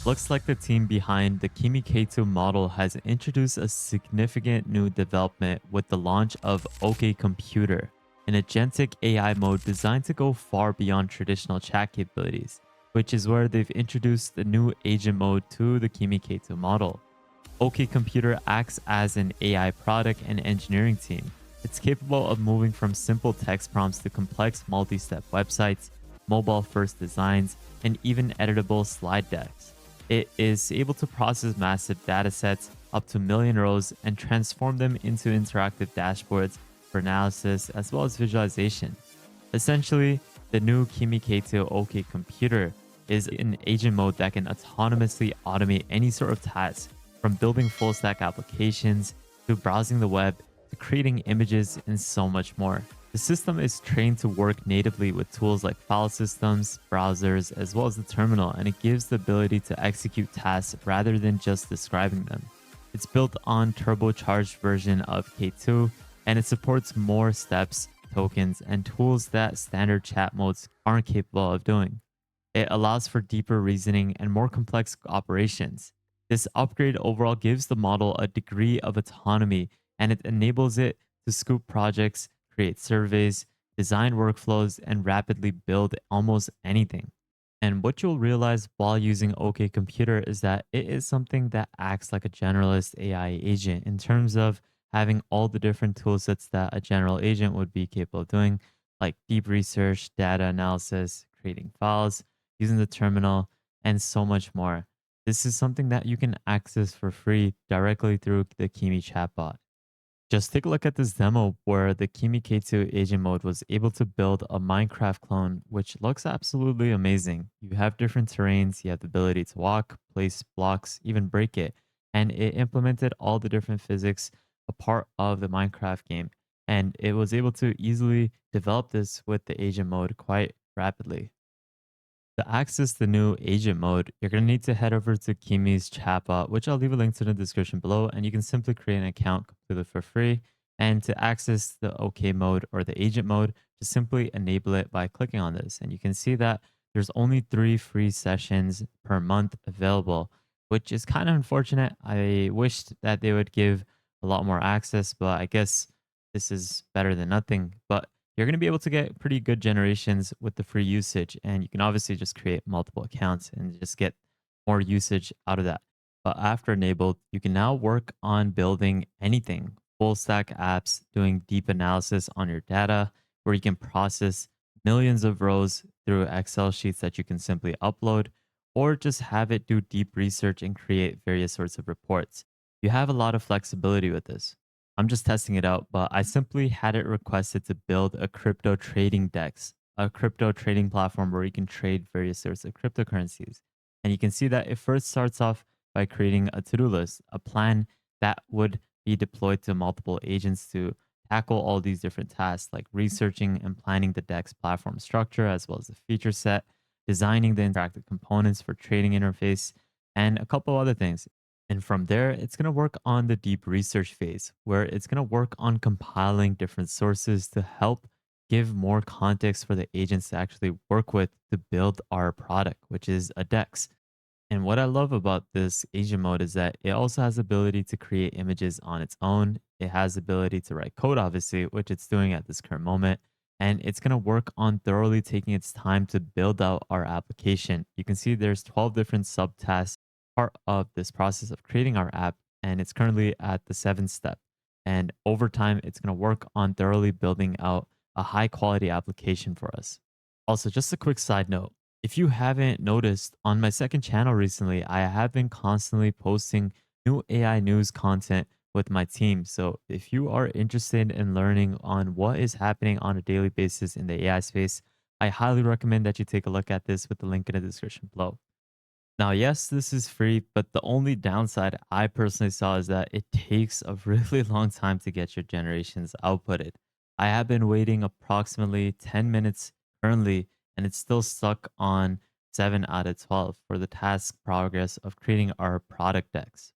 Looks like the team behind the Kimi K2 model has introduced a significant new development with the launch of OK Computer, an agentic AI mode designed to go far beyond traditional chat capabilities, which is where they've introduced the new agent mode to the Kimi K2 model. OK Computer acts as an AI product and engineering team. It's capable of moving from simple text prompts to complex multi-step websites, mobile-first designs, and even editable slide decks. It is able to process massive datasets up to a million rows and transform them into interactive dashboards for analysis as well as visualization. Essentially, the new Kimi K2 OK Computer is an agent mode that can autonomously automate any sort of task, from building full stack applications to browsing the web to creating images and so much more. The system is trained to work natively with tools like file systems, browsers, as well as the terminal, and it gives the ability to execute tasks rather than just describing them. It's built on turbocharged version of K2, and it supports more steps, tokens, and tools that standard chat modes aren't capable of doing. It allows for deeper reasoning and more complex operations. This upgrade overall gives the model a degree of autonomy, and it enables it to scoop projects, create surveys, design workflows, and rapidly build almost anything. And what you'll realize while using OK Computer is that it is something that acts like a generalist AI agent in terms of having all the different tool sets that a general agent would be capable of doing, like deep research, data analysis, creating files, using the terminal, and so much more. This is something that you can access for free directly through the Kimi chatbot. Just take a look at this demo where the Kimi K2 agent mode was able to build a Minecraft clone, which looks absolutely amazing. You have different terrains, you have the ability to walk, place blocks, even break it, and it implemented all the different physics a part of the Minecraft game. And it was able to easily develop this with the agent mode quite rapidly. To access the new agent mode, you're going to need to head over to Kimi's chatbot, which I'll leave a link to in the description below, and you can simply create an account completely for free. And to access the OK mode or the agent mode, just simply enable it by clicking on this. And you can see that there's only 3 free sessions per month available, which is kind of unfortunate. I wished that they would give a lot more access, but I guess this is better than nothing. But you're going to be able to get pretty good generations with the free usage. And you can obviously just create multiple accounts and just get more usage out of that. But after enabled, you can now work on building anything, full stack apps, doing deep analysis on your data, where you can process millions of rows through Excel sheets that you can simply upload, or just have it do deep research and create various sorts of reports. You have a lot of flexibility with this. I'm just testing it out, but I simply had it requested to build a crypto trading DEX, a crypto trading platform where you can trade various sorts of cryptocurrencies. And you can see that it first starts off by creating a to do list, a plan that would be deployed to multiple agents to tackle all these different tasks, like researching and planning the DEX platform structure, as well as the feature set, designing the interactive components for trading interface, and a couple other things. And from there, it's going to work on the deep research phase, where it's going to work on compiling different sources to help give more context for the agents to actually work with to build our product, which is a DEX. And what I love about this agent mode is that it also has the ability to create images on its own. It has the ability to write code, obviously, which it's doing at this current moment. And it's going to work on thoroughly taking its time to build out our application. You can see there's 12 different subtasks part of this process of creating our app. And it's currently at the 7th step. And over time, it's going to work on thoroughly building out a high quality application for us. Also, just a quick side note, if you haven't noticed, on my second channel recently, I have been constantly posting new AI news content with my team. So if you are interested in learning on what is happening on a daily basis in the AI space, I highly recommend that you take a look at this with the link in the description below. Now, yes, this is free, but the only downside I personally saw is that it takes a really long time to get your generations outputted. I have been waiting approximately 10 minutes currently, and it's still stuck on 7 out of 12 for the task progress of creating our product decks.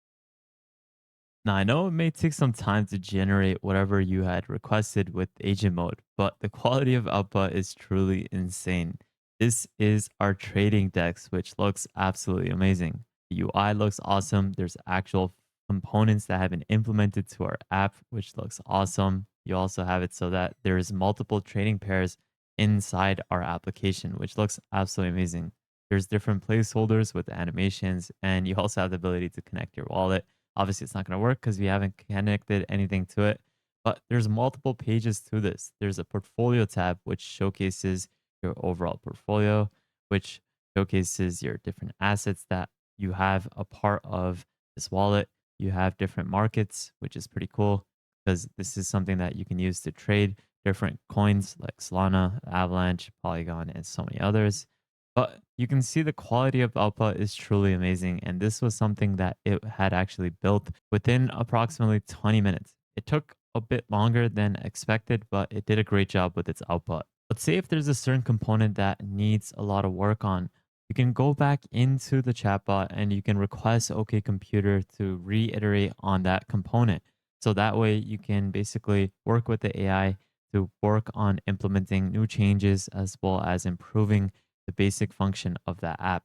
Now, I know it may take some time to generate whatever you had requested with agent mode, but the quality of output is truly insane. This is our trading decks, which looks absolutely amazing. The UI looks awesome. There's actual components that have been implemented to our app, which looks awesome. You also have it so that there's multiple trading pairs inside our application, which looks absolutely amazing. There's different placeholders with animations, and you also have the ability to connect your wallet. Obviously, it's not going to work because we haven't connected anything to it, but there's multiple pages to this. There's a portfolio tab, which showcases your overall portfolio, which showcases your different assets that you have a part of this wallet. You have different markets, which is pretty cool because this is something that you can use to trade different coins like Solana, Avalanche, Polygon, and so many others. But you can see the quality of output is truly amazing. And this was something that it had actually built within approximately 20 minutes. It took a bit longer than expected, but it did a great job with its output. Let's say if there's a certain component that needs a lot of work on, you can go back into the chatbot and you can request OK Computer to reiterate on that component. So that way you can basically work with the AI to work on implementing new changes as well as improving the basic function of that app.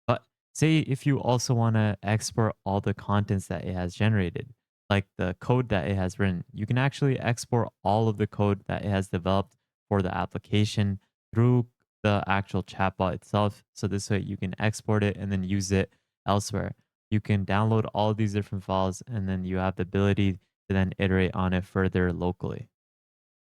But say if you also want to export all the contents that it has generated, like the code that it has written, you can actually export all of the code that it has developed for the application through the actual chatbot itself. So this way you can export it and then use it elsewhere. You can download all of these different files and then you have the ability to then iterate on it further locally.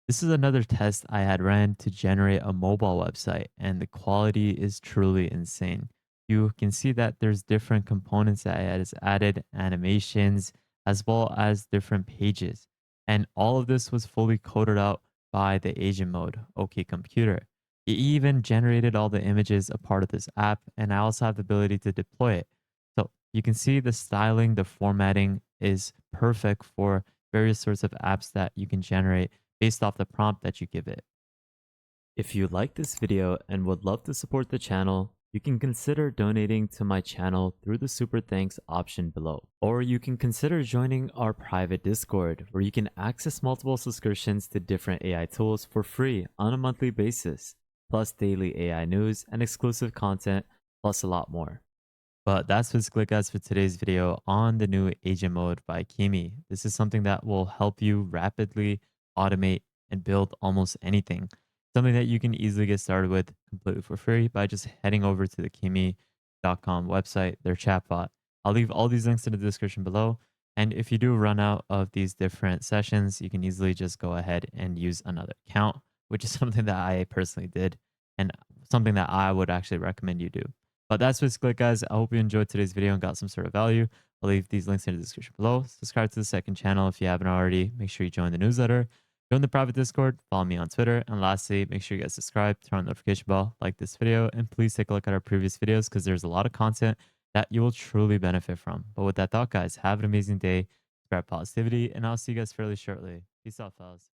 This is another test I had ran to generate a mobile website, and the quality is truly insane. You can see that there's different components that it has added, animations, as well as different pages. And all of this was fully coded out by the agent mode, OK Computer. It even generated all the images a part of this app, and I also have the ability to deploy it. So you can see the styling, the formatting is perfect for various sorts of apps that you can generate based off the prompt that you give it. If you like this video and would love to support the channel, you can consider donating to my channel through the super thanks option below. Or you can consider joining our private Discord where you can access multiple subscriptions to different AI tools for free on a monthly basis, plus daily AI news and exclusive content, plus a lot more. But that's basically it, guys, for today's video on the new agent mode by Kimi. This is something that will help you rapidly automate and build almost anything. Something that you can easily get started with completely for free by just heading over to the Kimi.com website, their chatbot. I'll leave all these links in the description below. And if you do run out of these different sessions, you can easily just go ahead and use another account, which is something that I personally did and something that I would actually recommend you do. But that's basically it, guys. I hope you enjoyed today's video and got some sort of value. I'll leave these links in the description below. Subscribe to the second channel if you haven't already. Make sure you join the newsletter. Join the private Discord. Follow me on Twitter. And lastly, make sure you guys subscribe, turn on the notification bell, like this video, and please take a look at our previous videos because there's a lot of content that you will truly benefit from. But with that thought, guys, have an amazing day. Spread positivity, and I'll see you guys fairly shortly. Peace out, fellas.